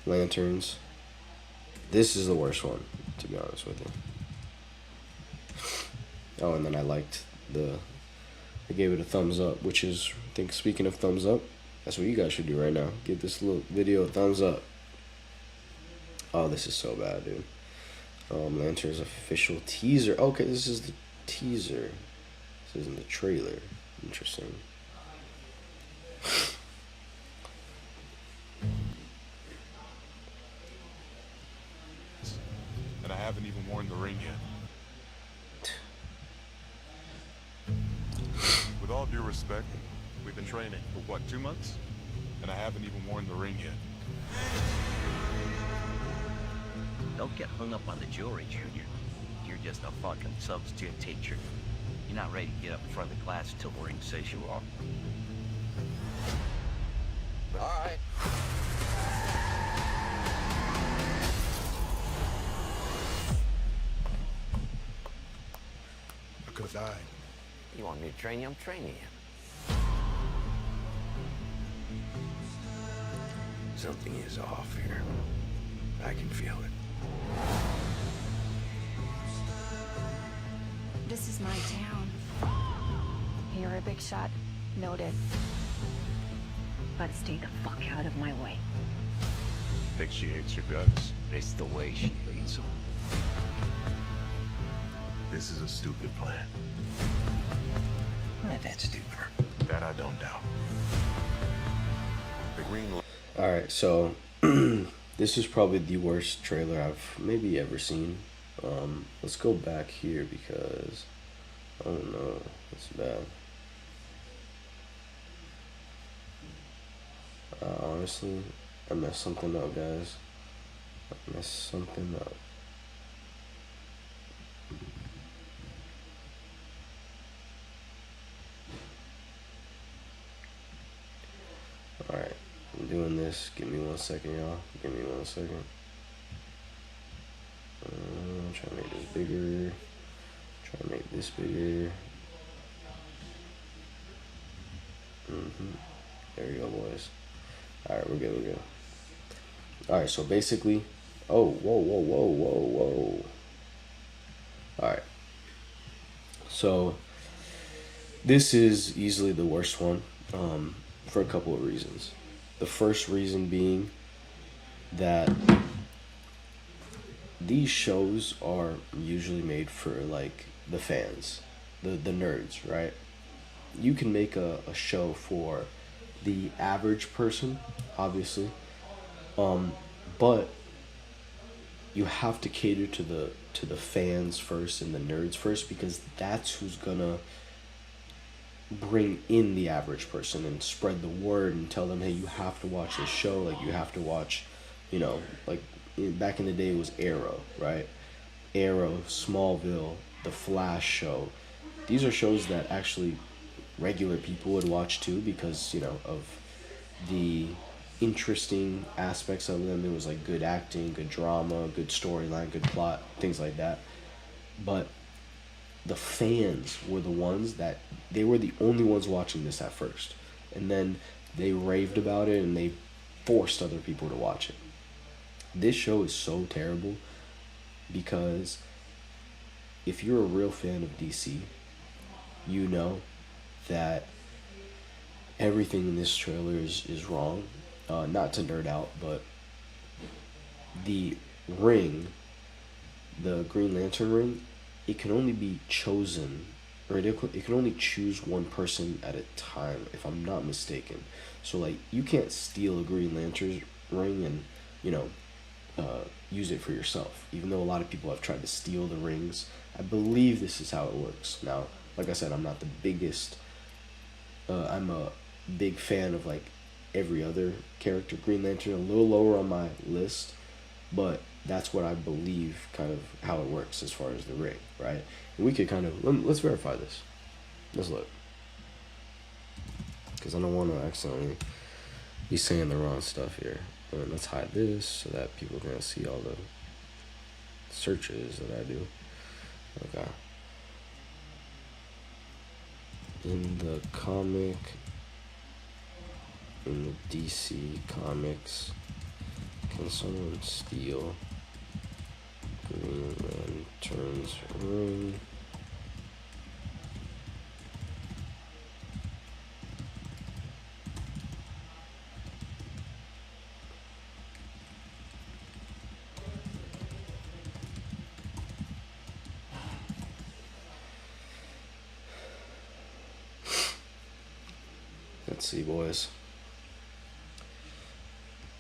Lanterns. This is the worst one, to be honest with you. Oh, and then I gave it a thumbs up, which is, I think, speaking of thumbs up, that's what you guys should do right now. Give this little video a thumbs up. Oh, this is so bad, dude. Lantern's official teaser. Okay, this is the teaser. This isn't the trailer. Interesting. And I haven't even worn the ring yet. With all due respect, we've been training for what, 2 months? And I haven't even worn the ring yet. Don't get hung up on the jewelry, Junior. You're just a fucking substitute teacher. You're not ready to get up in front of the class until the ring says you are. All right. I could have died. You want me to train you? I'm training you. Something is off here. I can feel it. This is my town. You're a big shot. Noted. But stay the fuck out of my way. Think she hates your guts. It's the way she leads them. This is a stupid plan. Not that stupid. That I don't doubt. The green light. Alright, so this is probably the worst trailer I've maybe ever seen. Let's go back here because, oh no, that's bad. Honestly, I messed something up, guys. I messed something up. Alright, I'm doing this. Give me 1 second, y'all. Give me 1 second. Try to make this bigger. Try to make this bigger. There we go, boys. Alright, we're good, we're good. Alright, so basically, oh, whoa. Alright. So, this is easily the worst one, for a couple of reasons. The first reason being that these shows are usually made for, like, the fans, the nerds, right? You can make a show for the average person, obviously, but you have to cater to the fans first and the nerds first, because that's who's gonna bring in the average person and spread the word and tell them, hey, you have to watch this show. Like, you have to watch, you know, like back in the day it was Arrow, right? Arrow, Smallville, The Flash show. These are shows that actually regular people would watch too, because, you know, of the interesting aspects of them. There was like good acting, good drama, good storyline, good plot, things like that. But the fans were the ones that, they were the only ones watching this at first, and then they raved about it and they forced other people to watch it. This show is so terrible because if you're a real fan of DC, you know that everything in this trailer is wrong. Not to nerd out, but the ring, the Green Lantern ring, it can only be chosen, or it can only choose one person at a time, if I'm not mistaken. So, like, you can't steal a Green Lantern ring and, you know, use it for yourself. Even though a lot of people have tried to steal the rings, I believe this is how it works. Now, like I said, I'm not the biggest, I'm a big fan of, like, every other character. Green Lantern, a little lower on my list, but that's what I believe kind of how it works as far as the ring, right? And we could kind of, let's verify this. Let's look. Because I don't want to accidentally be saying the wrong stuff here. Let's hide this so that people can see all the searches that I do. Okay. In the comic, in the DC Comics Can someone steal Green Lantern's ring? Let's see, boys.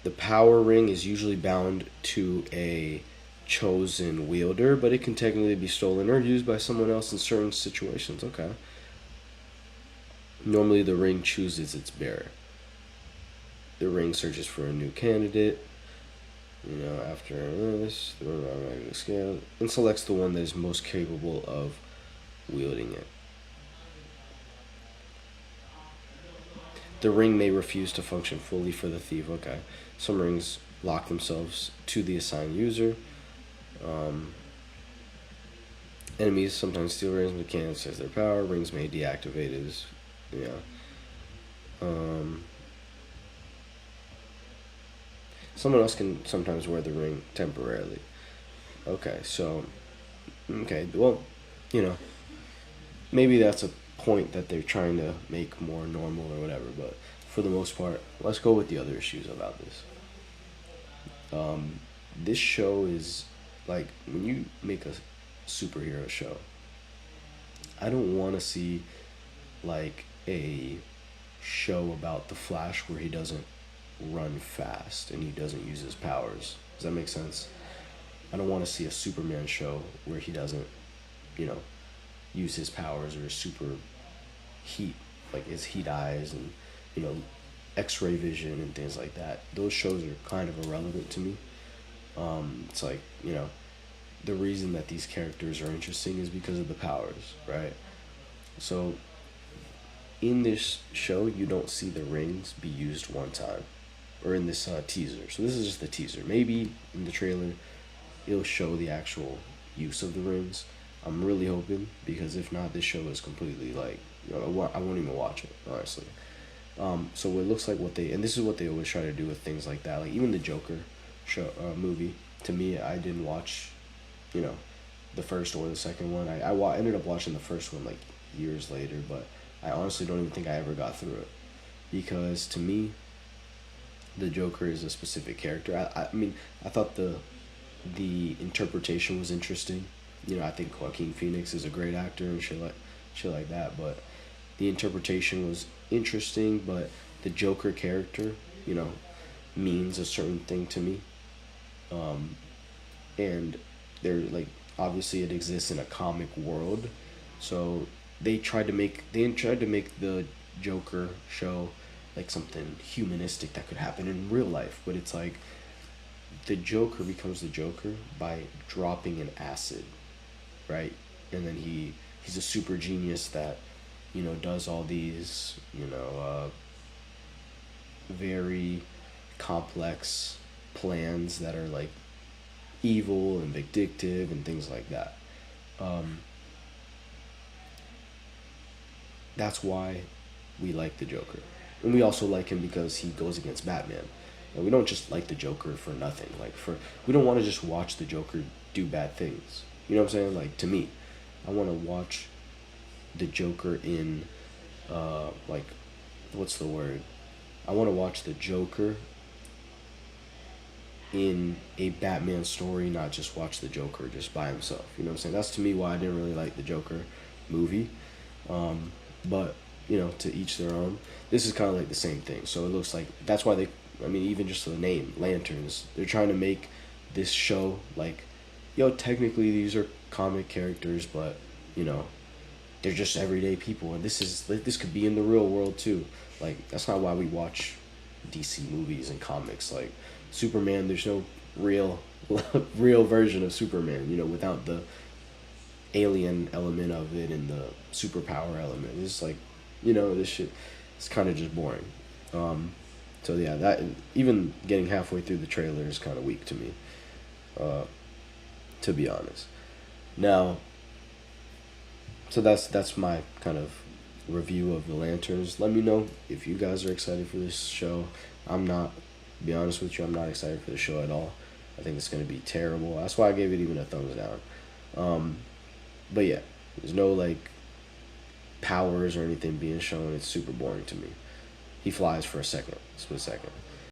The power ring is usually bound to a chosen wielder, but it can technically be stolen or used by someone else in certain situations. Okay. Normally, the ring chooses its bearer. The ring searches for a new candidate. You know, after this, the magnetic scale, and selects the one that is most capable of wielding it. The ring may refuse to function fully for the thief. Okay. Some rings lock themselves to the assigned user. Enemies sometimes steal rings but can't access their power. Rings may deactivate as, someone else can sometimes wear the ring temporarily. Okay, so, well, maybe that's a point that they're trying to make more normal or whatever, but for the most part, let's go with the other issues about this. This show is like, when you make a superhero show, I don't want to see like a show about the Flash where he doesn't run fast and he doesn't use his powers. Does that make sense? I don't want to see a Superman show where he doesn't, use his powers or his super heat, like his heat eyes and, X-ray vision and things like that. Those shows are kind of irrelevant to me. It's like, the reason that these characters are interesting is because of the powers, right? So in this show, you don't see the rings be used one time, or in this teaser. So this is just the teaser. Maybe in the trailer, it'll show the actual use of the rings. I'm really hoping, because if not, this show is completely like, I won't even watch it, honestly. So it looks like and this is what they always try to do with things like that. Like even the Joker show movie. To me, I didn't watch, the first or the second one. I ended up watching the first one like years later, but I honestly don't even think I ever got through it, because to me, the Joker is a specific character. I mean, I thought the interpretation was interesting. I think Joaquin Phoenix is a great actor and shit like that, but the interpretation was interesting, but the Joker character, means a certain thing to me. And they're like, obviously it exists in a comic world, so they tried to make the Joker show like something humanistic that could happen in real life, but it's like the Joker becomes the Joker by dropping an acid, right? And then he's a super genius that, does all these, very complex plans that are like evil and vindictive and things like that. That's why we like the Joker. And we also like him because he goes against Batman. And we don't just like the Joker for nothing. We don't want to just watch the Joker do bad things. You know what I'm saying? Like, to me, I want to watch the Joker in, what's the word? I want to watch the Joker in a Batman story, not just watch the Joker just by himself. You know what I'm saying? That's to me why I didn't really like the Joker movie. But, to each their own. This is kind of like the same thing. So it looks like, that's why even just the name, Lanterns, they're trying to make this show like, technically these are comic characters, but, they're just everyday people. And this could be in the real world too. Like, that's not why we watch DC movies and comics. Like, Superman, there's no real version of Superman, without the alien element of it and the superpower element. It's like, this shit is kind of just boring. So yeah, that, even getting halfway through the trailer is kind of weak to me, to be honest. Now, so that's my kind of review of the Lanterns. Let me know if you guys are excited for this show. I'm not, To be honest with you, I'm not excited for the show at all. I think it's going to be terrible. That's why I gave it even a thumbs down. But yeah, there's no like powers or anything being shown. It's super boring to me. He flies for a second, split second.